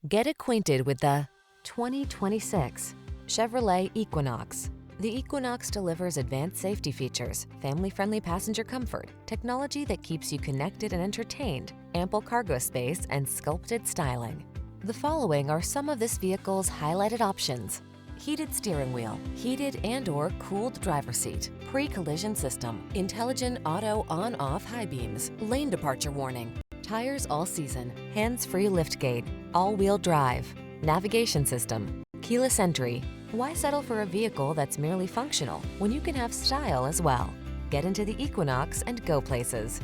Get acquainted with the 2026 Chevrolet Equinox. The Equinox delivers advanced safety features, family-friendly passenger comfort, technology that keeps you connected and entertained, ample cargo space, and sculpted styling. The following are some of this vehicle's highlighted options: heated steering wheel, heated and/or cooled driver's seat, pre-collision system, intelligent auto on-off high beams, lane departure warning, tires all season, hands-free liftgate, all-wheel drive, navigation system, keyless entry. Why settle for a vehicle that's merely functional when you can have style as well? Get into the Equinox and go places.